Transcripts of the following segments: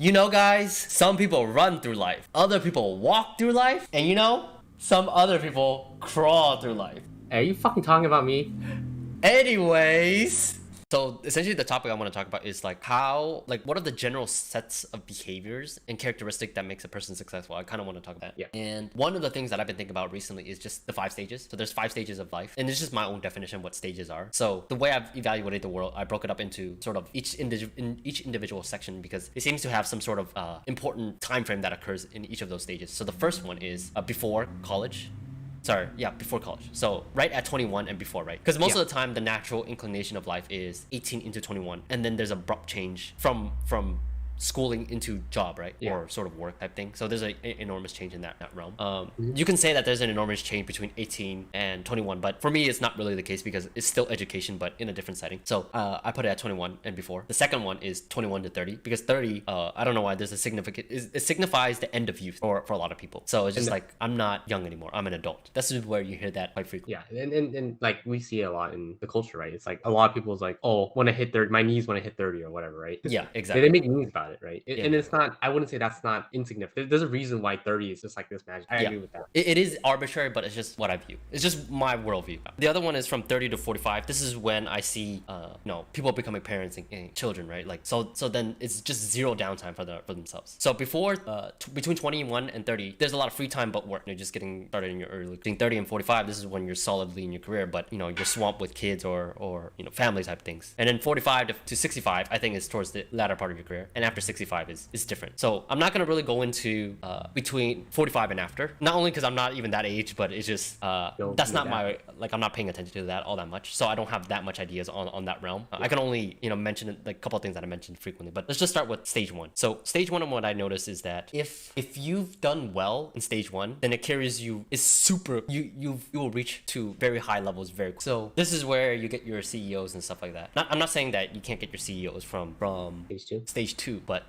You know, guys, some people run through life, other people walk through life, and you know, some other people crawl through life. Hey, are you fucking talking about me? Anyways, so essentially the topic I want to talk about is like what are the general sets of behaviors and characteristics that makes a person successful. I kind of want to talk about that. Yeah. And one of the things that I've been thinking about recently is just the 5 stages. So there's 5 stages of life, and it's just my own definition of what stages are. So the way I've evaluated the world, I broke it up into sort of each individual section because it seems to have some sort of important time frame that occurs in each of those stages. So the first one is before college. Before college. So right at 21 and before, right? Because most of the time, the natural inclination of life is 18 into 21. And then there's abrupt change from schooling into job, right? Or sort of work type thing. So there's an enormous change in that realm. You can say that there's an enormous change between 18 and 21, but for me, it's not really the case because it's still education, but in a different setting. So I put it at 21 and before. The second one is 21 to 30 because 30, I don't know why there's a significant, it signifies the end of youth for a lot of people. So it's just like, I'm not young anymore. I'm an adult. This is where you hear that quite frequently. Yeah, and like we see it a lot in the culture, right? It's like a lot of people's like, oh, when I hit 30, my knees when I hit 30 or whatever, right? Yeah, exactly. They make memes about it, right? And it's not, I wouldn't say that's not insignificant. There's a reason why 30 is just like this magic. I agree with that. It is arbitrary, but it's just what I view. It's just my worldview. The other one is from 30 to 45. This is when I see, people becoming parents and children, right? Like, so then it's just zero downtime for themselves. So before, between 21 and 30, there's a lot of free time, but work. You're just getting started in your early. Between 30 and 45, this is when you're solidly in your career, but you're swamped with kids or family type things. And then 45 to 65, I think is towards the latter part of your career. And after 65 is different. So I'm not gonna really go into between 45 and after. Not only because I'm not even that age, but it's just that's not my I'm not paying attention to that all that much. So I don't have that much ideas on that realm. I can only mention like a couple of things that I mentioned frequently. But let's just start with stage 1. So stage 1 and what I noticed is that if you've done well in stage 1, then it carries you. It's super. You will reach to very high levels very quick. So this is where you get your CEOs and stuff like that. I'm not saying that you can't get your CEOs from stage 2, but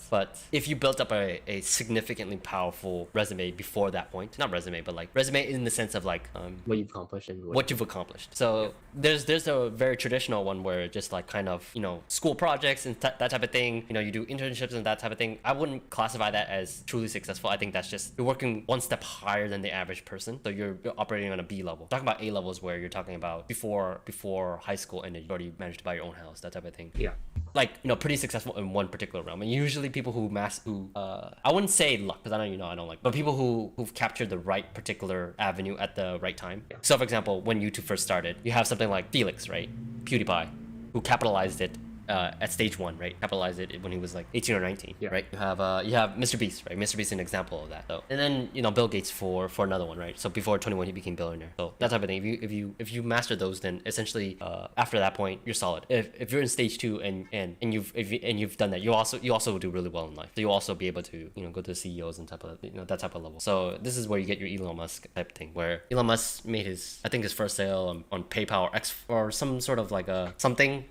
if you built up a significantly powerful resume before that point, not resume, but like resume in the sense of like what you've accomplished and what you've accomplished. So there's a very traditional one where just like kind of school projects and that type of thing. You do internships and that type of thing. I wouldn't classify that as truly successful. I think that's just you're working one step higher than the average person. So you're operating on a B level. Talking about A levels where you're talking about before high school and you already managed to buy your own house, that type of thing. Yeah. Like pretty successful in one particular realm. And usually people who I wouldn't say luck because I don't like, but people who've captured the right particular avenue at the right time. Yeah. So for example, when YouTube first started, you have something like Felix, right? PewDiePie, who capitalized it at stage 1, right? Capitalized it when he was like 18 or 19, right? You have mrbeast, right? mrbeast is an example of that. So and then Bill Gates for another one, right? So before 21 he became billionaire. So that type of thing. If you master those, then essentially after that point you're solid. If you're in stage 2 and you've done that, you also do really well in life. So you also be able to go to CEOs and type of that type of level. So this is where you get your Elon Musk type thing, where Elon Musk made his first sale on PayPal or some sort of like something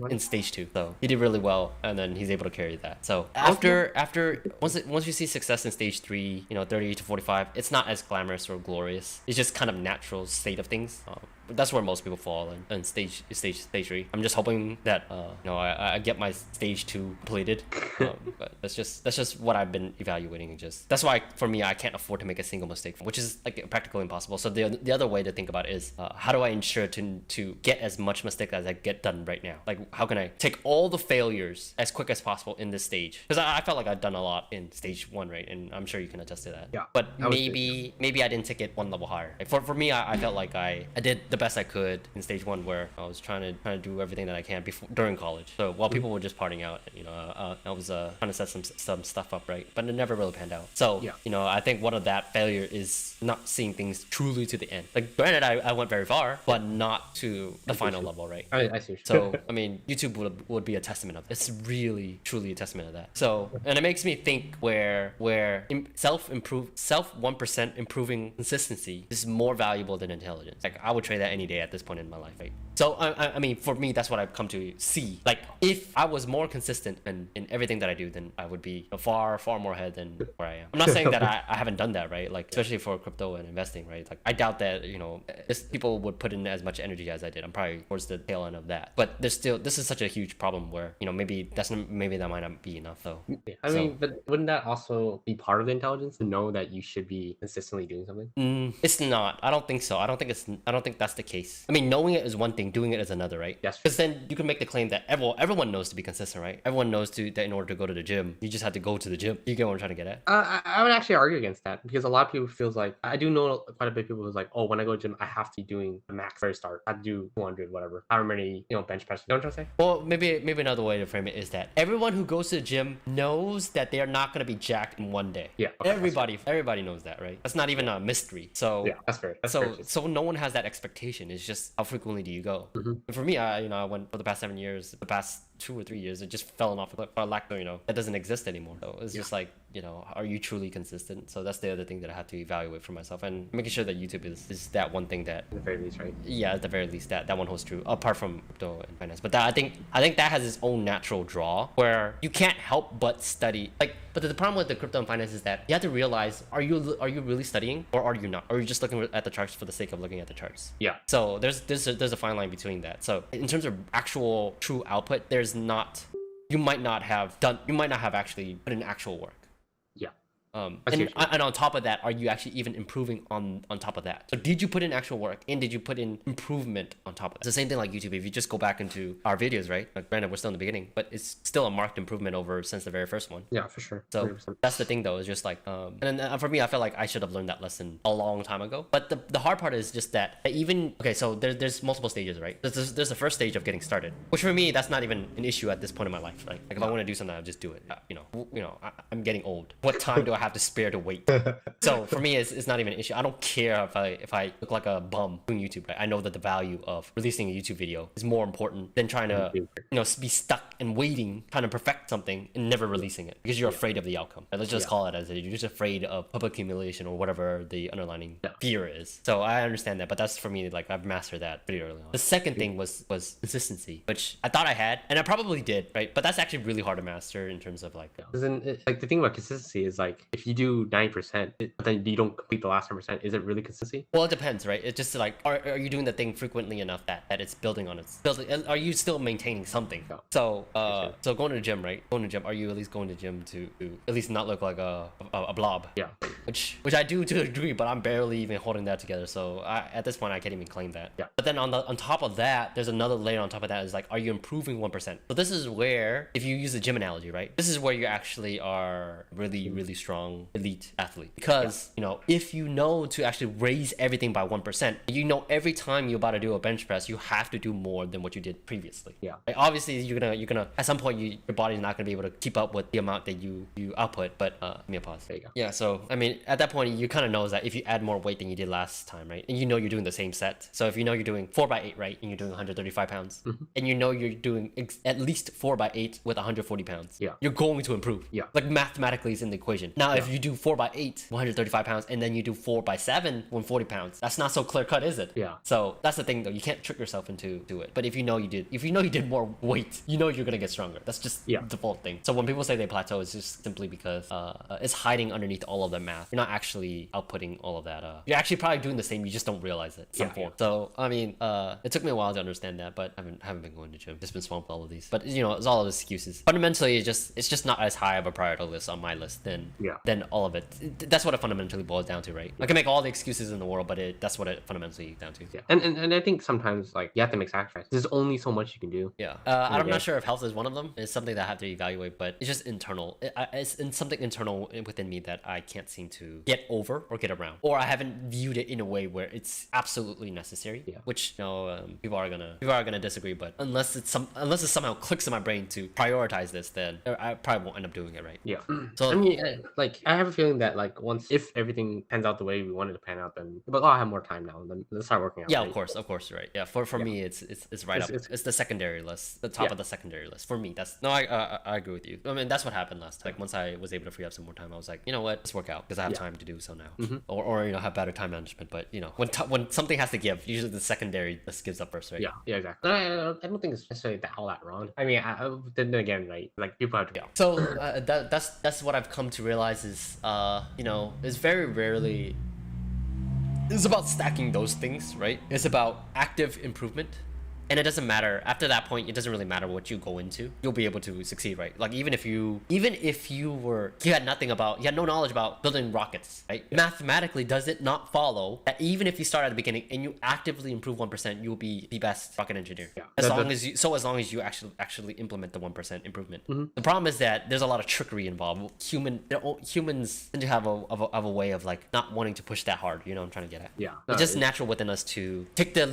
in stage 2. So he did really well, and then he's able to carry that. So after once you see success in stage 3, 30 to 45, it's not as glamorous or glorious. It's just kind of natural state of things. But that's where most people fall in stage 3. I'm just hoping that I get my stage 2 completed. But that's just what I've been evaluating, and just that's why for me I can't afford to make a single mistake, which is like practically impossible. So the other way to think about it is how do I ensure to get as much mistake as I get done right now? Like how can I take all the failures as quick as possible in this stage? Because I felt like I'd done a lot in stage 1, right? And I'm sure you can attest to that. Yeah. But maybe I didn't take it one level higher. Like for me, I felt like I did the best I could in stage 1, where I was trying to do everything that I can during college. So while people were just partying out, I was trying to set some stuff up, right? But it never really panned out. So I think one of that failure is not seeing things truly to the end. Like granted, I went very far, but not to the final level, right? I see. So I mean, YouTube would be a testament of it. It's really truly a testament of that. So and it makes me think where self 1% improving consistency is more valuable than intelligence. Like I would trade that that any day at this point in my life, right? So I mean, for me, that's what I've come to see. Like, if I was more consistent in everything that I do, then I would be far more ahead than where I am. I'm not saying that I haven't done that, right? Like, especially for crypto and investing, right? Like, I doubt that, you know, people would put in as much energy as I did. I'm probably towards the tail end of that. But there's still, this is such a huge problem where, you know, maybe that might not be enough though. Yeah. I mean, but wouldn't that also be part of the intelligence to know that you should be consistently doing something? It's not. I don't think so. I don't think that's the case. I mean, knowing it is one thing, doing it is another, right? Yes. Because then you can make the claim that everyone knows to be consistent, right? Everyone knows that in order to go to the gym, you just have to go to the gym. You get what I'm trying to get at? I would actually argue against that because a lot of people feels like, I do know quite a bit of people who's like, oh, when I go to the gym, I have to be doing the max very start. I have to do 200, whatever. However many, you know, bench press. You know what I'm trying to say? Well, maybe another way to frame it is that everyone who goes to the gym knows that they are not going to be jacked in one day. Yeah. Okay, everybody knows that, right? That's not even a mystery. So yeah, that's fair. So no one has that expectation. It's just how frequently do you go? For me, I went for the past 7 years, the past 2 or 3 years, it just fell off for lack of, you know, that doesn't exist anymore. So it's just like, you know, are you truly consistent? So that's the other thing that I have to evaluate for myself, and making sure that YouTube is that one thing that, at the very least, right? Yeah, at the very least that one holds true, apart from crypto and finance. But that, I think that has its own natural draw where you can't help but study. Like, but the problem with the crypto and finance is that you have to realize, are you really studying, or are you not? Or are you just looking at the charts for the sake of looking at the charts? Yeah. So there's a fine line between that. So in terms of actual true output, there's not. You might not have actually put in actual work. Yeah. And on top of that, are you actually even improving on top of that? So did you put in actual work, and did you put in improvement on top of that? It's the same thing like YouTube. If you just go back into our videos, right? Like, granted, we're still in the beginning, but it's still a marked improvement over since the very first one. Yeah, for sure. So 100%. that's the thing though, is just like, and then for me, I feel like I should have learned that lesson a long time ago. But the hard part is just that even, okay, so there's multiple stages, right? There's the first stage of getting started, which for me, that's not even an issue at this point in my life, right? Like, if I want to do something, I'll just do it. I'm getting old. What time do I have to spare to wait? So for me, it's not even an issue. I don't care if I look like a bum doing YouTube, right? I know that the value of releasing a YouTube video is more important than trying to, you know, be stuck and waiting, trying to perfect something and never releasing it because you're afraid of the outcome. Let's just call it as it. You're just afraid of public humiliation or whatever the underlying fear is. So I understand that, but that's for me, like, I've mastered that pretty early on. The second thing was consistency, which I thought I had, and I probably did, right? But that's actually really hard to master in terms of like, like, the thing about consistency is, like, if you do 90%, but then you don't complete the last 10%, is it really consistency? Well, it depends, right? It's just like, are you doing the thing frequently enough that it's building on its building? Are you still maintaining something? No. So so going to the gym, right? Going to the gym, are you at least going to the gym to at least not look like a blob? Yeah. Which I do to a degree, but I'm barely even holding that together. So at this point, I can't even claim that. Yeah. But then on top of that, there's another layer on top of that, is like, are you improving 1%? So this is where, if you use the gym analogy, right? This is where you actually are really strong elite athlete, because you know, if you know to actually raise everything by 1%, you know every time you're about to do a bench press, you have to do more than what you did previously. Yeah. Like, obviously, you're gonna at some point, your body's not gonna be able to keep up with the amount that you output. But let me pause. There you go. Yeah. So I mean, at that point, you kind of know that if you add more weight than you did last time, right? And you know you're doing the same set. So if you know you're doing 4x8, right, and you're doing 135 pounds, and you know you're doing at least 4x8 with 140 pounds, you're going to improve. Yeah. Like, mathematically, it's in the equation. Now, if you do 4x8, 135 pounds, and then you do 4x7, 140 pounds, that's not so clear cut, is it? Yeah. So that's the thing though, you can't trick yourself into it. But if you know you did more weight, you know you're gonna get stronger. That's just the default thing. So when people say they plateau, it's just simply because it's hiding underneath all of that math. You're not actually outputting all of that. You're actually probably doing the same, you just don't realize it. Some form. So I mean, it took me a while to understand that, but I haven't been going to gym. Just been swamped with all of these. But you know, it's all of excuses. Fundamentally, it's just not as high of a priority list on my list than all of it. That's what it fundamentally boils down to, right? I can make all the excuses in the world, but that's what it fundamentally down to. Yeah. And I think sometimes, like, you have to make sacrifices. There's only so much you can do. Yeah. I'm not sure if health is one of them. It's something that I have to evaluate, but it's just internal. It's something internal within me that I can't seem to get over or get around, or I haven't viewed it in a way where it's absolutely necessary. Yeah. Which, you know, people are gonna disagree, but unless it somehow clicks in my brain to prioritize this, then I probably won't end up doing it, right? Yeah. So I mean, like, I have a feeling that, like, if everything pans out the way we wanted to pan out, then I'll have more time now. Then let's start working out. Yeah, right? of course, right. Yeah, for me, it's right up. It's the secondary list, the top of the secondary secondary list. For me, that's no, I agree with you. I mean, that's what happened last time. Like once I was able to free up some more time, I was like, you know what, let's work out because I have time to do so now, or have better time management. But when something has to give, usually the secondary list gives up first, right? Yeah, exactly. I don't think it's necessarily all that wrong. I mean, then again, right? Like people have to. Yeah. So that's what I've come to realize is it's very rarely. It's about stacking those things, right? It's about active improvement. And it doesn't matter after that point. It doesn't really matter what you go into. You'll be able to succeed, right? Like even if you had no knowledge about building rockets, right? Mathematically, does it not follow that even if you start at the beginning and you actively improve 1%, you'll be the best rocket engineer? Yeah. As long as you actually implement the 1% improvement. The problem is that there's a lot of trickery involved. Humans tend to have a way of like not wanting to push that hard. You know what I'm trying to get at? Yeah. It's just natural within us to take the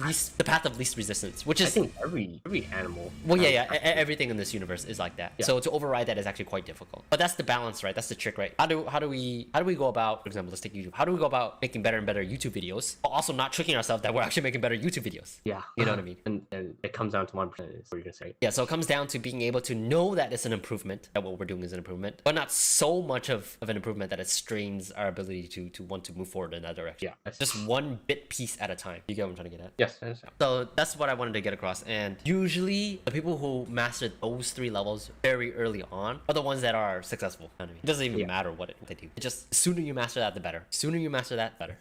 path of least resistance, which is, I think every animal. Well, everything in this universe is like that. Yeah. So to override that is actually quite difficult. But that's the balance, right? That's the trick, right? How do we go about, for example, let's take YouTube. How do we go about making better and better YouTube videos, but also not tricking ourselves that we're actually making better YouTube videos? Yeah. You know what I mean? And it comes down to 1% is what you're gonna say. Yeah. So it comes down to being able to know that it's an improvement, that what we're doing is an improvement, but not so much of an improvement that it strains our ability to want to move forward in that direction. Yeah. Just one bit piece at a time. You get what I'm trying to get at? Yes, I understand. So that's what I wanted to get across. And usually the people who mastered those 3 levels very early on are the ones that are successful. It doesn't even matter what they do. It just, sooner you master that, the better. Sooner you master that, better.